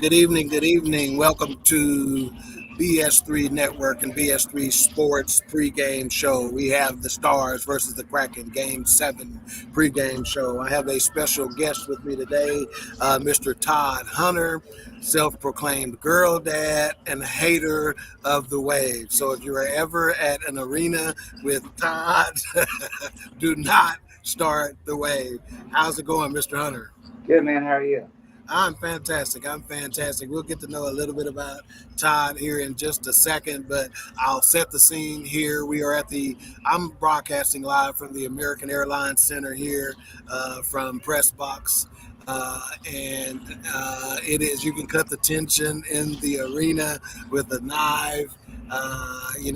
Good evening. Good evening. Welcome to BS3 Network and BS3 Sports pregame show. We have the Stars versus the Kraken Game 7 pregame show. I have a special guest with me today, Mr. Todd Hunter, self-proclaimed girl dad and hater of the wave. So if you're ever at an arena with Todd, do not start the wave. How's it going, Mr. Hunter? Good, man. How are you? I'm fantastic. I'm fantastic. We'll get to know a little bit about Todd here in just a second, but I'll set the scene here. I'm broadcasting live from the American Airlines Center here from Press Box. You can cut the tension in the arena with a knife.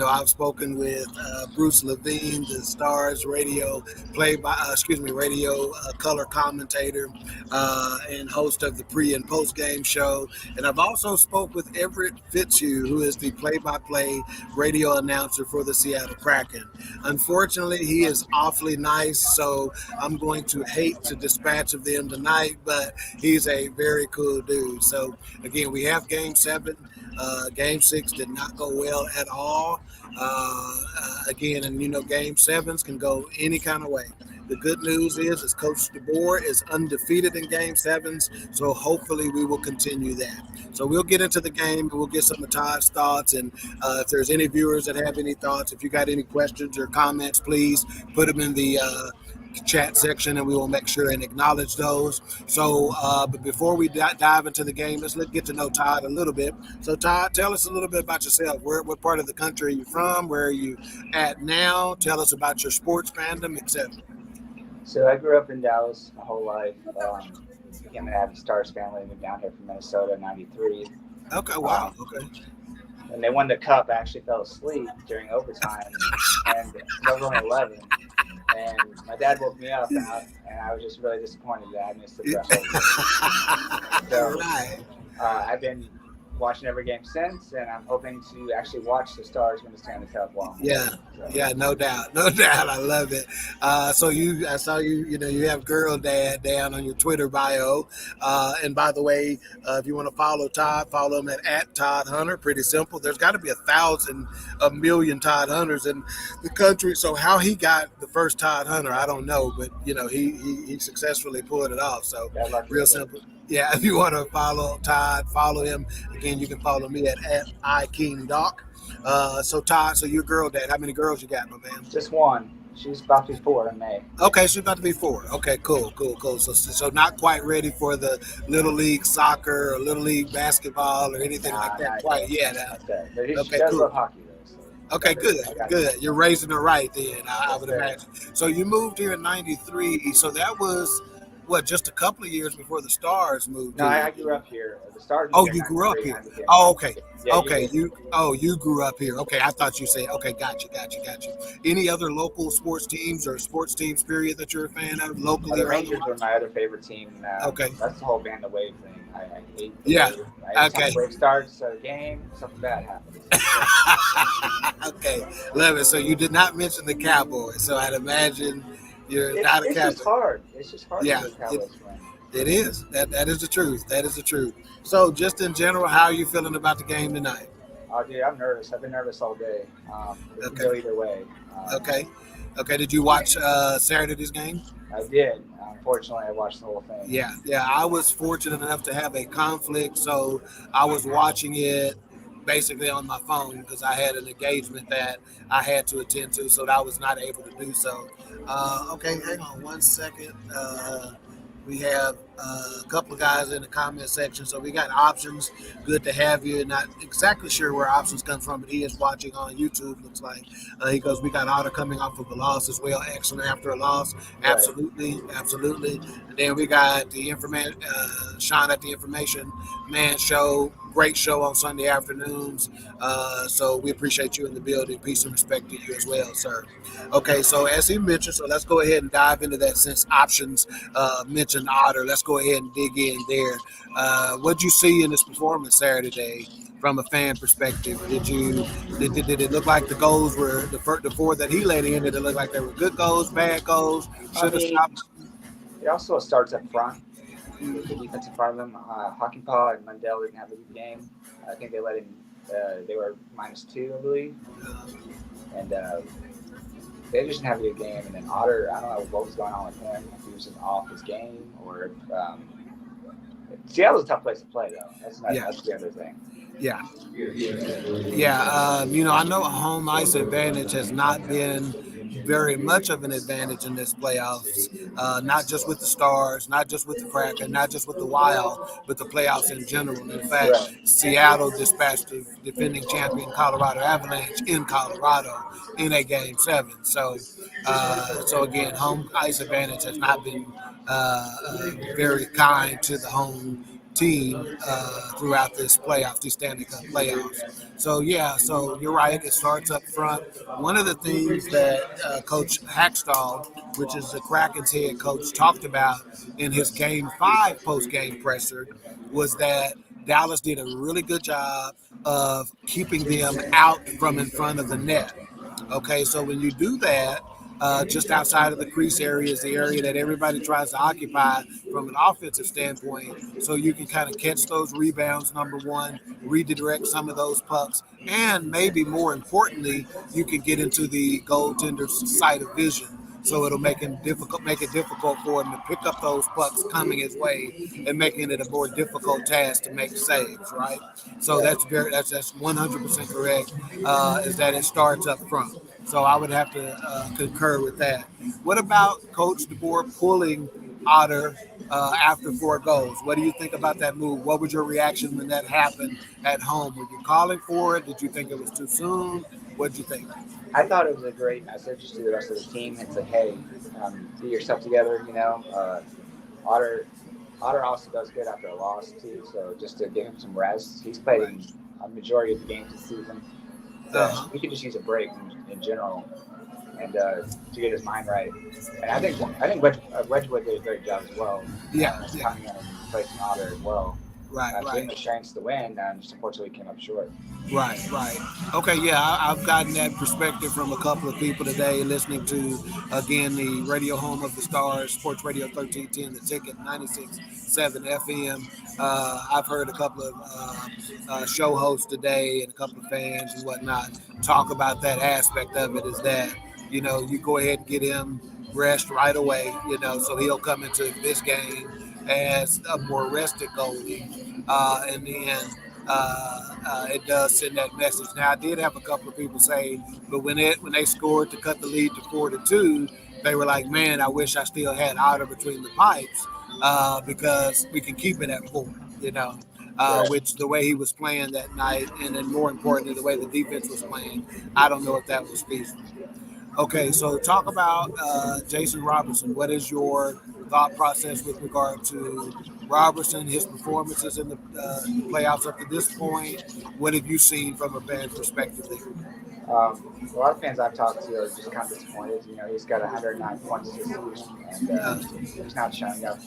I've spoken with Bruce Levine, the Stars radio color commentator and host of the pre and post game show. And I've also spoke with Everett Fitzhugh, who is the play-by-play radio announcer for the Seattle Kraken. Unfortunately, he is awfully nice, so I'm going to hate to dispatch of them tonight, but he's a very cool dude. So again, we have Game 7. Game 6 did not go well at all. Game 7s can go any kind of way. The good news is Coach DeBoer is undefeated in Game 7s, so hopefully we will continue that. So we'll get into the game, and we'll get some of Todd's thoughts, and if there's any viewers that have any thoughts, if you got any questions or comments, please put them in the chat section, and we will make sure and acknowledge those. So, but before we dive into the game, let's get to know Todd a little bit. So, Todd, tell us a little bit about yourself. What part of the country are you from? Where are you at now? Tell us about your sports fandom, etc. So I grew up in Dallas my whole life. Became an avid Stars fan living down here from Minnesota in '93. Okay, wow. Okay. When they won the cup, I actually fell asleep during overtime, and it was only 11. And my dad woke me up, and I was just really disappointed that I missed the threshold. So I've been watching every game since, and I'm hoping to actually watch the Stars win the Stanley Cup. Yeah, no doubt. I love it. I saw you. You have girl dad down on your Twitter bio. And by the way, if you want to follow Todd, follow him at Todd Hunter. Pretty simple. There's got to be a million Todd Hunters in the country. So how he got the first Todd Hunter, I don't know, but he successfully pulled it off. So real simple. Yeah, if you want to follow Todd, follow him. Again, you can follow me at iKingDoc. So Todd, so you're girl dad. How many girls you got, my man? Just one. She's about to be 4 in May. Okay, she's about to be 4. Okay, cool. So not quite ready for the Little League soccer or Little League basketball or anything like that quite yet. Okay, she does love hockey, though. So okay, good. You're raising her right then, I would imagine. So you moved here in '93, so that was just a couple of years before the Stars moved here? No, I grew up here. The Stars. Oh, you grew up here. Oh, okay. Yeah, okay, you grew up here. Okay, I thought you said. Okay, got you. Any other local sports teams or sports teams period that you're a fan of locally? The Rangers were my other favorite team. Okay, that's the whole Band of Wave thing. I hate. Okay. Wave starts a game, something bad happens. Okay, love it. So you did not mention the Cowboys, so I'd imagine. Not a Cowboys. It's just hard. Yeah, to be a Cowboys fan. It is. That is the truth. So, just in general, how are you feeling about the game tonight? Oh, dude, I'm nervous. I've been nervous all day. It can go either way. Okay. Did you watch Saturday's game? I did. Unfortunately, I watched the whole thing. Yeah. I was fortunate enough to have a conflict, so I was watching it basically on my phone because I had an engagement that I had to attend to, so I was not able to do so. Okay, hang on one second. We have a couple of guys in the comment section, so we got Options. Good to have you. Not exactly sure where Options come from, but he is watching on YouTube, looks like. He goes, we got Otter coming off of a loss as well. Excellent after a loss. Absolutely. And then we got the Sean at the Information Man show. Great show on Sunday afternoons. So we appreciate you in the building. Peace and respect to you as well, sir. Okay, so as he mentioned, so let's go ahead and dive into that since Options mentioned Otter. Let's go ahead and dig in there. What'd you see in this performance Saturday from a fan perspective? Did it look like the goals were the 4 that he let in? Did it look like they were good goals, bad goals? Should have stopped? It also starts up front. with the defense in front of them. Hockenpah and Mundell didn't have a good game. I think they let in. They were -2, I believe, and they just didn't have a good game. And then Otter, I don't know what was going on with him. If he was just off his game, or Seattle's a tough place to play, though. That's the other thing. Yeah. I know home ice advantage has not been very much of an advantage in this playoffs, not just with the Stars, not just with the Kraken, not just with the Wild, but the playoffs in general. In fact, Seattle dispatched the defending champion Colorado Avalanche in Colorado in a Game 7. So again, home ice advantage has not been very kind to the home team throughout these Stanley Cup playoffs. So you're right. It starts up front. One of the things that Coach Hackstall, which is the Kraken's head coach, talked about in his Game 5 post-game presser was that Dallas did a really good job of keeping them out from in front of the net. Okay, so when you do that, just outside of the crease area is the area that everybody tries to occupy from an offensive standpoint. So you can kind of catch those rebounds, number one, redirect some of those pucks, and maybe more importantly, you can get into the goaltender's sight of vision. So it'll make it difficult for him to pick up those pucks coming his way and making it a more difficult task to make saves, right? So that's 100% correct. Is that it starts up front. So I would have to concur with that. What about Coach DeBoer pulling Otter after 4 goals? What do you think about that move? What was your reaction when that happened at home? Were you calling for it? Did you think it was too soon? What did you think? I thought it was a great message to the rest of the team. It's like, hey, get yourself together. Otter also does good after a loss too. So just to give him some rest, he's played in a majority of the games this season. He could just use a break in general, and to get his mind right. And I think Wedgwood did a great job as well. Coming in and replacing Otter as well. Right. Giving the chance to win, and just unfortunately came up short. Right. Okay, I've gotten that perspective from a couple of people today listening to, again, the radio home of the Stars, Sports Radio 1310, The Ticket, 96.7 FM. I've heard a couple of show hosts today and a couple of fans and whatnot talk about that aspect of it, is that, you go ahead and get him rest right away, so he'll come into this game as a more rested goalie. And then it does send that message. Now, I did have a couple of people say, but when they scored to cut the lead to 4-2, they were like, man, I wish I still had Otter between the pipes because we can keep it at 4, which the way he was playing that night, and then more importantly, the way the defense was playing, I don't know if that was feasible. Okay, so talk about Jason Robertson. What is your thought process with regard to Robertson, his performances in the playoffs up to this point? What have you seen from a fan perspective there? A lot of fans I've talked to are just kind of disappointed. He's got 109 points this season, and he's not showing up.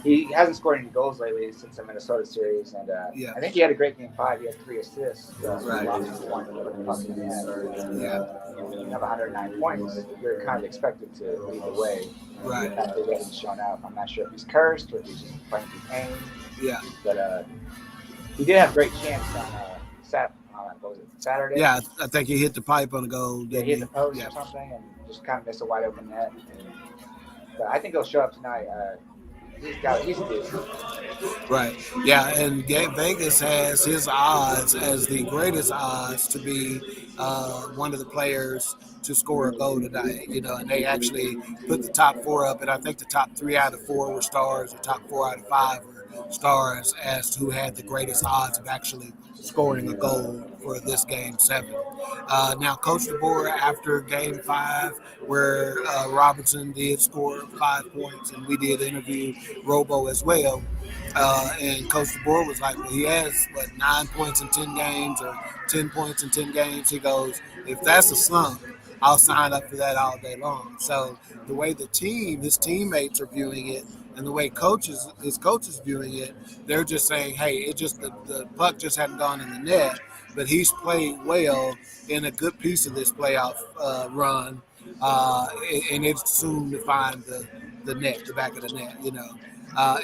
He hasn't scored any goals lately since the Minnesota series, and I think he had a great Game 5. He had 3 assists. When you have 109 points, you're kind of expected to lead the way. Right. The fact that he hasn't shown up, I'm not sure if he's cursed or if he's just playing through pain. Yeah. But he did have a great chance on Saturday? Yeah, I think he hit the pipe on a goal. Yeah, he hit the post or something and just kind of missed a wide open net. But I think he'll show up tonight. He's a dude. Right. Yeah, and Vegas has his odds as the greatest odds to be one of the players to score a goal tonight. And they actually put the top 4 up, and I think the top 3 out of 4 were Stars, or top 4 out of 5 were Stars, as to who had the greatest odds of actually scoring a goal for this Game 7. Now, Coach DeBoer, after Game 5, where Robinson did score 5 points, and we did interview Robo as well, and Coach DeBoer was like, well, he has, 9 points in 10 games or 10 points in 10 games. He goes, if that's a slump, I'll sign up for that all day long. So the way his teammates are viewing it, and the way his coaches viewing it, they're just saying, hey, the puck just hadn't gone in the net, but he's played well in a good piece of this playoff run, and it's soon to find the back of the net.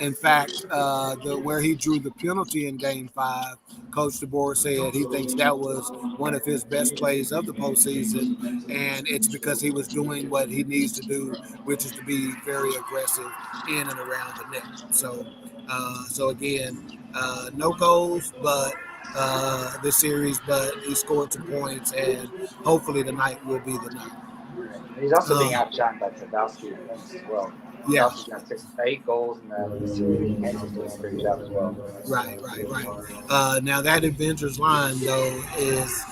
In fact, where he drew the penalty in Game 5, Coach DeBoer said he thinks that was one of his best plays of the postseason, and it's because he was doing what he needs to do, which is to be very aggressive in and around the net. So again, no goals, but this series, but he scored some points, and hopefully tonight will be the night. He's also being outshined by Pavelski and Hintz as well. Yeah. Pavelski's got 8 goals in the series, and Hintz is doing a great job as well. Right. Now that Avengers line though is,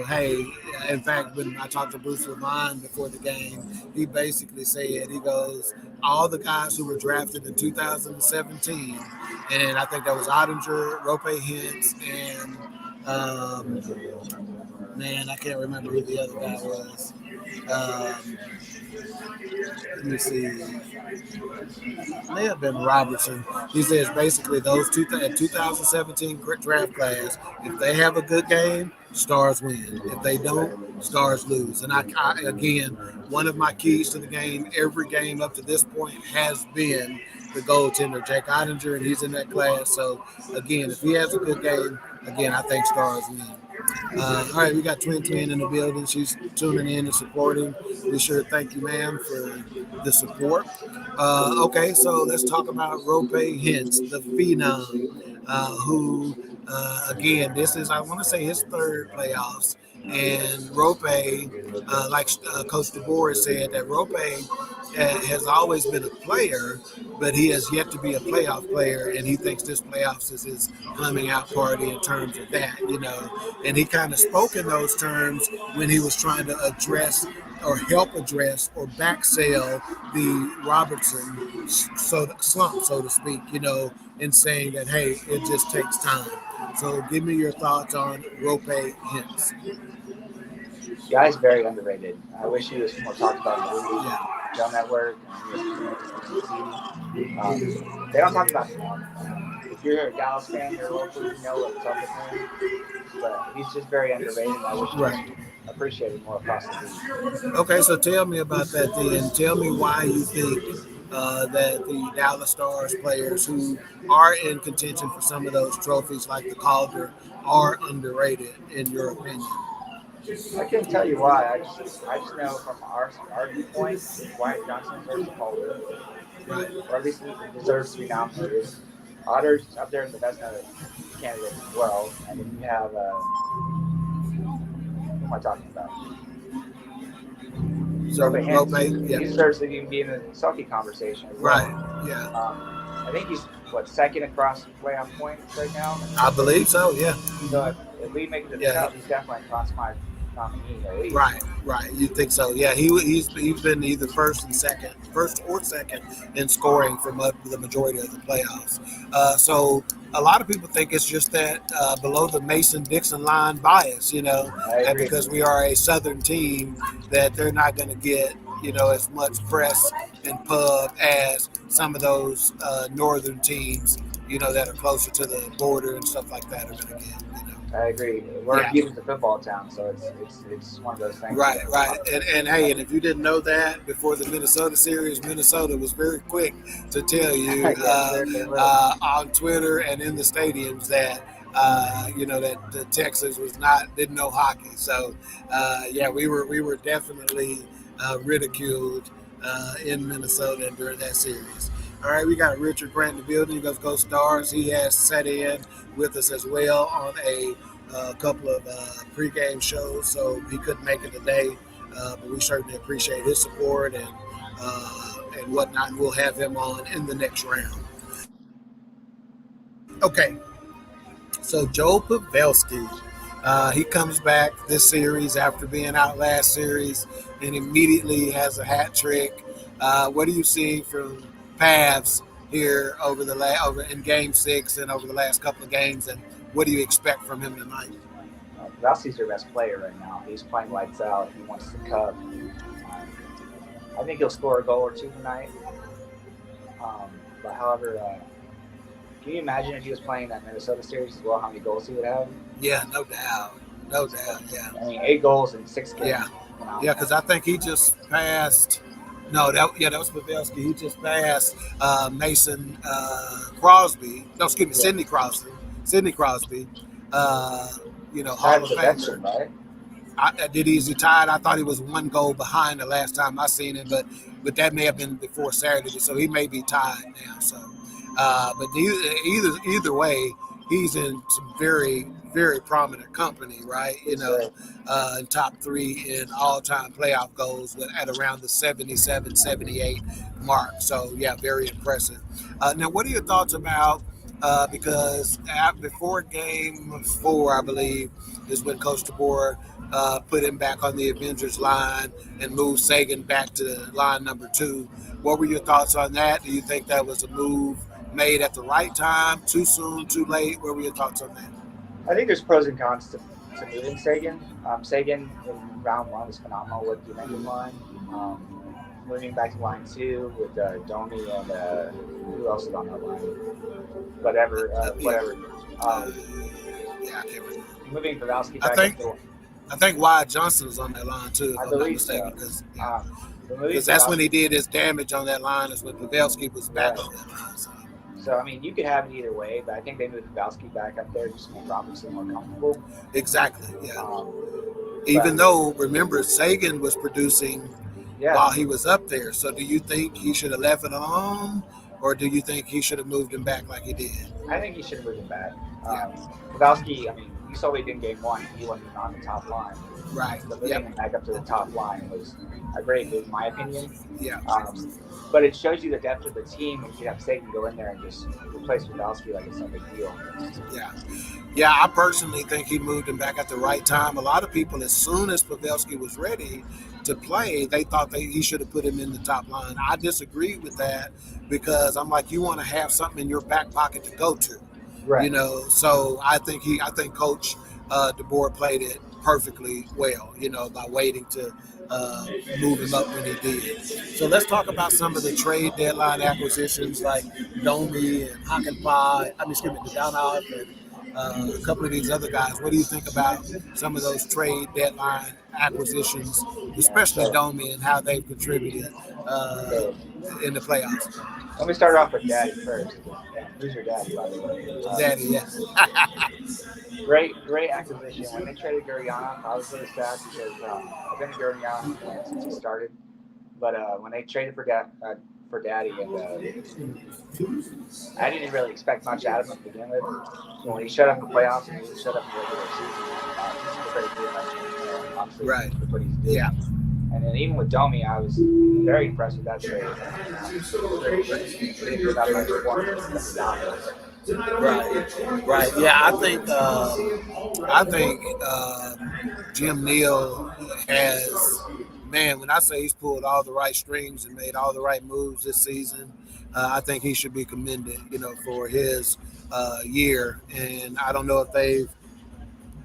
hey, in fact, when I talked to Bruce Levine before the game, he basically said, he goes, all the guys who were drafted in 2017, and I think that was Ottinger, Rope Hintz, and man, I can't remember who the other guy was. Let me see. May have been Robertson. He says basically those 2017 draft class, if they have a good game, Stars win. If they don't, Stars lose. And I again, one of my keys to the game, every game up to this point has been the goaltender, Jake Ottinger, and he's in that class. So again, if he has a good game, again, I think Stars win. All right, we got Twin in the building. She's tuning in and supporting. We sure thank you, ma'am, for the support. Okay, so let's talk about Rope Hintz, the phenom, who, again, this is, I want to say, his third playoffs. And Rope, like Coach DeBoer said, that Rope has always been a player, but he has yet to be a playoff player, and he thinks this playoffs is his coming out party in terms of that, And he kind of spoke in those terms when he was trying to address or help address or backsell the Robertson slump, so to speak, in saying that, hey, it just takes time. So give me your thoughts on Rope Hintz. Guy's very underrated. I wish he was more talked about in the movie, Show Network, they don't talk about him. If you're a Dallas fan here locally, you know what's up with him. But he's just very underrated, and I wish he was appreciated more across the league. Okay, so tell me about that then. Tell me why you think that the Dallas Stars players who are in contention for some of those trophies, like the Calder, are underrated in your opinion. I couldn't tell you why. I just know from our viewpoint, Wyatt Johnson deserves a Calder, or at least he deserves to be nominated. Otter's up there in the best candidates as well, and then you have who am I talking about? Rope, he deserves to even be in the Selkie conversation as well. Right. Yeah. I think he's second across playoff points right now. I believe so. Yeah. So if we make it to the cup, he's definitely across my nominee at least. Right. You think so? Yeah. He's been either first or second in scoring for the majority of the playoffs. So a lot of people think it's just that below the Mason-Dixon line bias, and because we are a Southern team, that they're not going to get, as much press and pub as some of those northern teams, that are closer to the border and stuff like that are going to get. I agree. We're a beautiful football town, so it's one of those things. Right. And hey, and if you didn't know that before the Minnesota series, Minnesota was very quick to tell you on Twitter and in the stadiums that that the Texas didn't know hockey. So we were definitely ridiculed in Minnesota during that series. All right, we got Richard Grant in the building. He goes, Go Stars. He has sat in with us as well on a couple of pregame shows, so he couldn't make it today. But we certainly appreciate his support and whatnot. And we'll have him on in the next round. Okay, so Joe Pavelski. He comes back this series after being out last series and immediately has a hat trick. What are you seeing from Pavs here over in Game 6 and over the last couple of games, and what do you expect from him tonight? Pavelski's your best player right now. He's playing lights out. He wants the cup. I think he'll score a goal or two tonight. But however, can you imagine if he was playing that Minnesota series as well, how many goals he would have? Yeah, no doubt. Yeah. I mean, 8 goals in 6 games. Yeah, because I think he just passed No, that was Pavelski. He just passed Mason Crosby. No, excuse me, Yeah. Sidney Crosby. Sidney Crosby. Uh, Tied Hall of for Famer. Benson, right? Did he tied? I thought he was one goal behind the last time I seen it, but that may have been before Saturday, so he may be tied now. So, but either way, he's in some very prominent company, right? Yes, sir. In top three in all-time playoff goals at around the 77, 78 mark. So yeah, very impressive. Now, what are your thoughts about? Because before Game 4, I believe, is when Coach DeBoer put him back on the Avengers line and moved Sagan back to line number 2. What were your thoughts on that? Do you think that was a move made at the right time, too soon, too late? What were your thoughts on that? I think there's pros and cons to moving Sagan. Sagan in round one was phenomenal with the Avengers line. Moving back to line 2 with Domi and who else is on that line? Whatever. Yeah, I can't remember. Moving Pavelski I back think up to, I think Wyatt Johnson was on that line too, if I I'm not believe mistaken. so. Moving Because that's when Pavelski, he did his damage on that line. Is when Pavelski was back Right. on that line. So I mean, you could have it either way, but I think they moved Pavelski back up there just to make Robinson more comfortable. Exactly. Yeah. but- Even though, remember, Sagan was producing Yeah, while he was up there. So do you think he should have left it alone, or do you think he should have moved him back like he did? I think he should have moved him back. Yeah. Pavelski, I mean, you saw what he did in game 1. He wasn't even on the top line. Right. So moving Yep. him back up to the top line was a great move, in my opinion. Yeah. But it shows you the depth of the team when you have Sagan go in there and just replace Pavelski like it's no big deal. Yeah. Yeah, I personally think he moved him back at the right time. A lot of people, as soon as Pavelski was ready to play, they thought he should have put him in the top line. I disagree with that because I'm like, you want to have something in your back pocket to go to. Right. So I think Coach DeBoer played it perfectly well, by waiting to move him up when he did. So let's talk about some of the trade deadline acquisitions like Domi and Donoff and a couple of these other guys. What do you think about some of those trade deadline acquisitions, especially Domi, and how they've contributed in the playoffs? Let me start off with Daddy first. Who's your daddy, by the way? Daddy, yes. Great acquisition. When they traded Gurianov, I was really sad because I've been a Gurianov fan since he started. But when they traded for Daddy, and I didn't really expect much out of him to begin with. So when he showed up in the playoffs and he showed up in the regular season, he's a very good obviously, Right. with what he's doing. Yeah. And then even with Domi, I was very impressed with that trade. Right. Yeah, I think Jim Neal has, man, when I say he's pulled all the right strings and made all the right moves this season, I think he should be commended, for his year. And I don't know if they've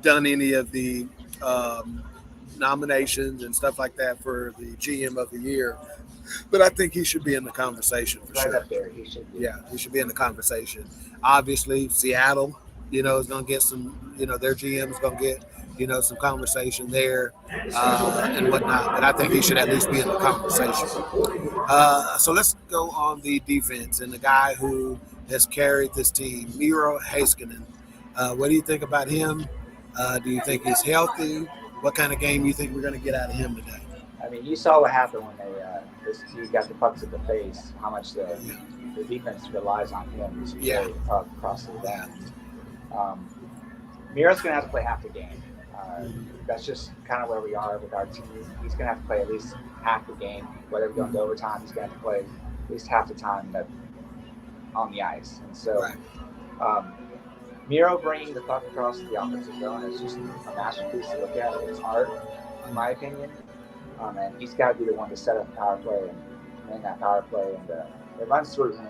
done any of the nominations and stuff like that for the GM of the year, but I think he should be in the conversation for sure. Right up there, he should be. Yeah, he should be in the conversation. Obviously, Seattle, is going to get some, their GM is going to get, some conversation there and whatnot. But I think he should at least be in the conversation. So let's go on the defense and the guy who has carried this team, Miro Heiskanen. What do you think about him? Do you think he's healthy? What kind of game do you think we're going to get out of him today? I mean, you saw what happened when he got the pucks at the face, how much the defense relies on him to carry the puck across the down. Miro's going to have to play half the game. That's just kind of where we are with our team. He's going to have to play at least half the game. Whether we're going to overtime, he's going to have to play at least half the time on the ice. And so Miro bringing the puck across the offensive zone is just a masterpiece to look at. It's art, in my opinion. And he's got to be the one to set up the power play and man that power play. And it runs through him.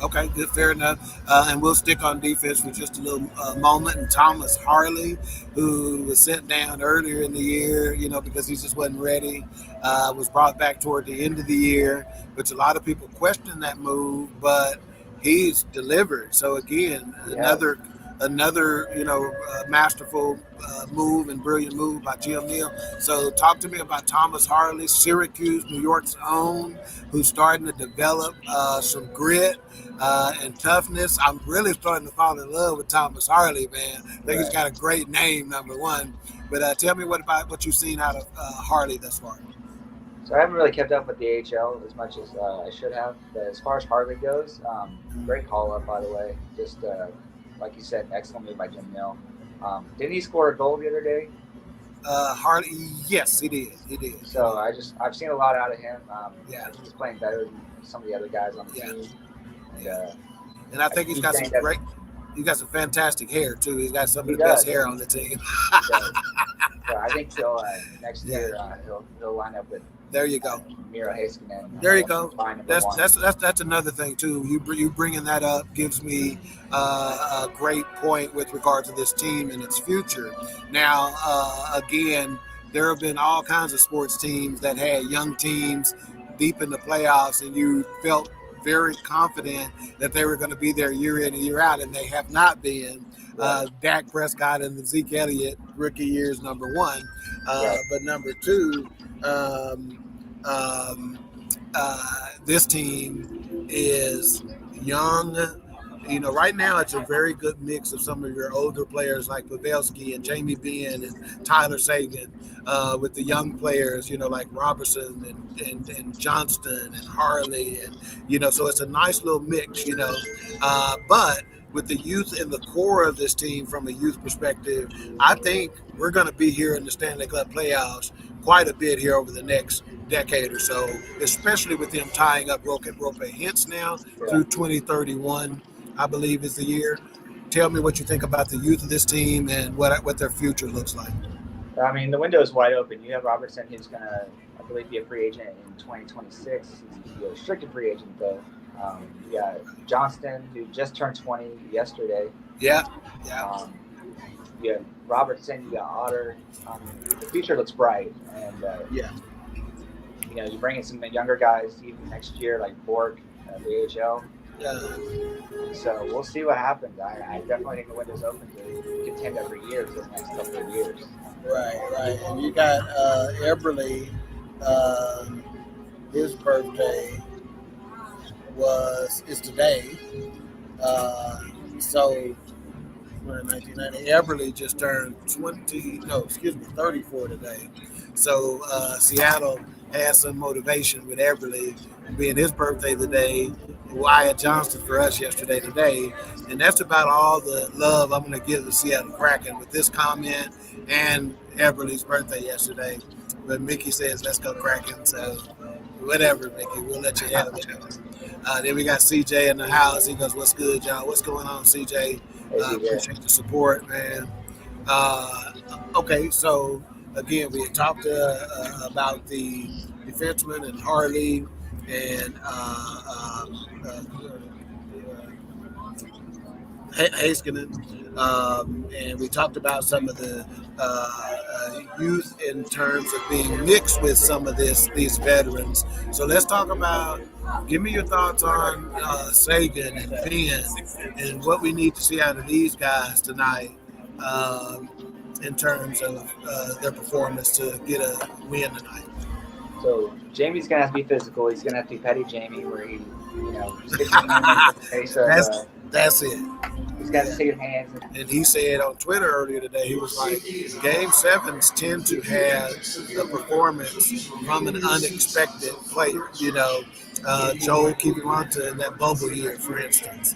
Okay, good, fair enough. And we'll stick on defense for just a little moment. And Thomas Harley, who was sent down earlier in the year, because he just wasn't ready, was brought back toward the end of the year, which a lot of people question that move, but he's delivered. So again, another masterful move and brilliant move by Jim Neal. So talk to me about Thomas Harley, Syracuse, New York's own, who's starting to develop some grit and toughness. I'm really starting to fall in love with Thomas Harley, man. I think he's Right. got a great name, number one. But tell me what you've seen out of Harley thus far. So I haven't really kept up with the AHL as much as I should have. But as far as Harley goes, great call up by the way. Just like you said, excellent move by Jim Mill. Didn't he score a goal the other day? Harley, yes, he did. He did. So I've seen a lot out of him. Yeah. I think he's playing better than some of the other guys on the Yeah. team. And, And I I think he's keep got saying some that great. He's got some fantastic hair too. He's got some he of the best does. hair on the team. He does. So I think he'll next Yeah. year he'll line up with There you go. Miro Heiskanen. There you go. Line number That's one. that's another thing too. You bringing that up gives me a great point with regard to this team and its future. Now, again, there have been all kinds of sports teams that had young teams deep in the playoffs, and you felt very confident that they were going to be there year in and year out, and they have not been. Right. Dak Prescott and Zeke Elliott rookie years number one, Right. but number two. Um, um, this team is young. Right now it's a very good mix of some of your older players like Pavelski and Jamie Benn and Tyler Sagan, with the young players, like Robertson and Johnston and Harley, and so it's a nice little mix, but with the youth in the core of this team from a youth perspective, I think we're going to be here in the Stanley Cup playoffs quite a bit here over the next decade or so, especially with them tying up Rope Hintz now through 2031, I believe is the year. Tell me what you think about the youth of this team and what their future looks like. I mean, the window is wide open. You have Robertson, who's going to, I believe, be a free agent in 2026. He's a restricted free agent, though. You got Johnston, who just turned 20 yesterday. Yeah. You have Robertson, you got Otter. The future looks bright. And, Yeah. You bring in some younger guys even next year, like Bork, the AHL. So we'll see what happens. I definitely think the window's open to contend every year for the next couple of years. Right. And you got Eberle. His birthday is today. So we're in 1990. Eberle just turned 34 today. So Seattle has some motivation with Eberle being his birthday today. Wyatt Johnston for us yesterday today. And that's about all the love I'm going to give the Seattle Kraken with this comment and Eberle's birthday yesterday. But Mickey says, let's go Kraken. So whatever, Mickey, we'll let you have it. Then we got CJ in the house. He goes, what's good, y'all? What's going on, CJ? Appreciate the support, man. Okay, so again, we had talked about the defenseman and Harley and Heiskanen, and we talked about some of the youth in terms of being mixed with some of these veterans. So let's talk about. Give me your thoughts on Sagan and Ben and what we need to see out of these guys tonight in terms of their performance to get a win tonight. So Jamie's gonna have to be physical. He's gonna have to be Petty Jamie, where he, sticks his hand in the face of. That's it. He's got to take his hands. And he said on Twitter earlier today, he was like, Game 7s tend to have a performance from an unexpected player. Joel Kiviranta in that bubble year, for instance.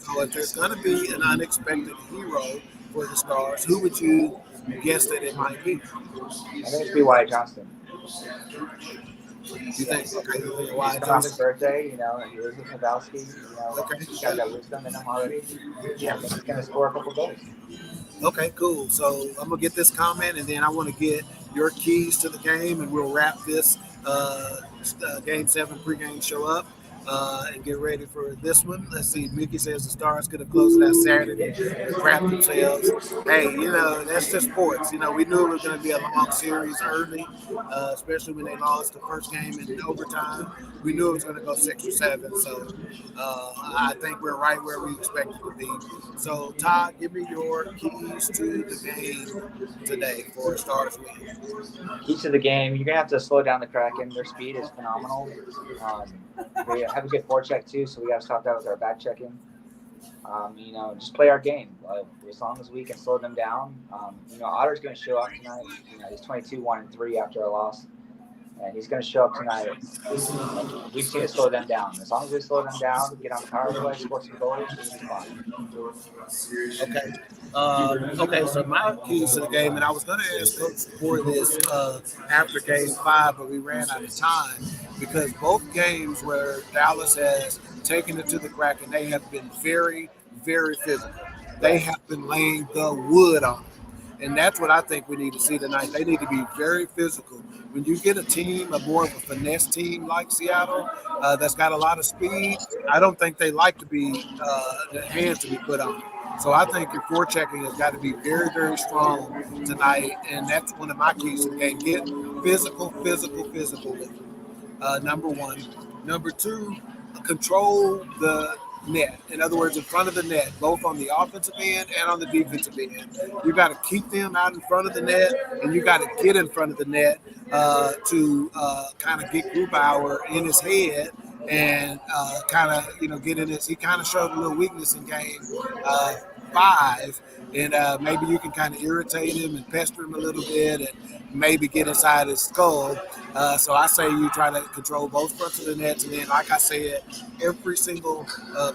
So if there's going to be an unexpected hero for the Stars, who would you guess that it might be? I think it's be Wyatt Johnston. You think? Okay, Wyatt Johnston. On his birthday, he lives with Pavelski. He's got that wisdom in him already. Yeah, he's going to score a couple goals. Okay, cool. So I'm going to get this comment, and then I want to get your keys to the game, and we'll wrap this Game 7 pregame show up. and get ready for this one. Let's see. Mickey says the Stars could have closed it out Saturday and crap themselves. Hey, that's just sports. We knew it was going to be a long series early, especially when they lost the first game in overtime. We knew it was going to go 6 or 7. So I think we're right where we expected to be. So, Todd, give me your keys to the game today for Stars win. Keys to the game, you're going to have to slow down the Kraken. Their speed is phenomenal. We have a good forecheck too, so we got to stop that with our back checking. Just play our game. As long as we can slow them down. Otter's going to show up tonight. He's 22-1-3 after a loss, and he's going to show up tonight. We just need to slow them down. As long as we slow them down, get on the power play, score some goals, we'll be fine. Okay, so my keys to the game, and I was going to ask Coach for this after Game 5, but we ran out of time because both games where Dallas has taken it to the Kraken, they have been very, very physical. They have been laying the wood on it. And that's what I think we need to see tonight. They need to be very physical. When you get a team, more of a finesse team like Seattle, that's got a lot of speed, I don't think they like to be the hands to be put on. So I think your forechecking has got to be very, very strong tonight, and that's one of my keys to the game. Get physical with it. Number one. Number two, control the net. In other words, in front of the net, both on the offensive end and on the defensive end. You got to keep them out in front of the net, and you got to get in front of the net to kind of get Grubauer in his head and kind of, get in his. He kind of showed a little weakness in game 5, and maybe you can kind of irritate him and pester him a little bit and maybe get inside his skull. So I say you try to control both fronts of the nets, and then, like I said, every single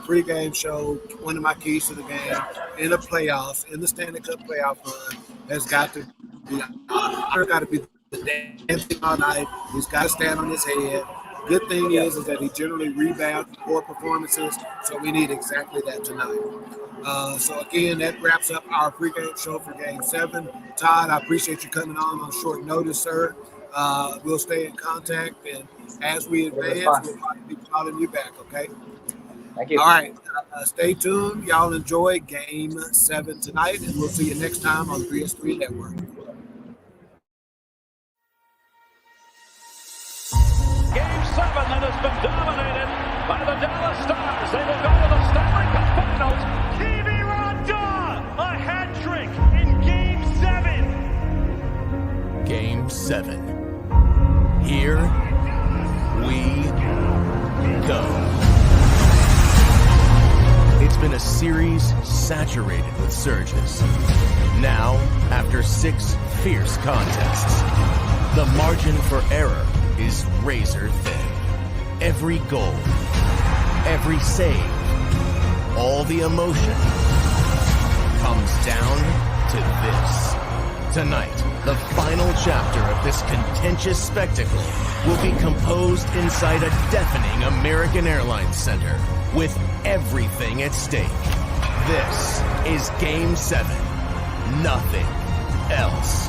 pregame show, one of my keys to the game in the playoffs, in the Stanley Cup playoff run, has got to be the dancing all night. He's got to stand on his head. Good thing is that he generally rebounds poor performances, so we need exactly that tonight. So again, that wraps up our pregame show for Game 7. Todd, I appreciate you coming on short notice, sir. We'll stay in contact, and as we advance, we'll probably be calling you back, okay? Thank you. All right. Stay tuned. Y'all enjoy Game 7 tonight, and we'll see you next time on 3S3 Network. Game 7 that has been dominated by the Dallas Stars. They will go to the Stanley Cup Finals. TV Ronda, a hat trick in Game 7. Game 7. Here we go. It's been a series saturated with surges. Now, after 6 fierce contests, the margin for error is razor thin. Every goal, every save, all the emotion comes down to this. Tonight, the final chapter of this contentious spectacle will be composed inside a deafening American Airlines Center with everything at stake. This is Game 7. Nothing else.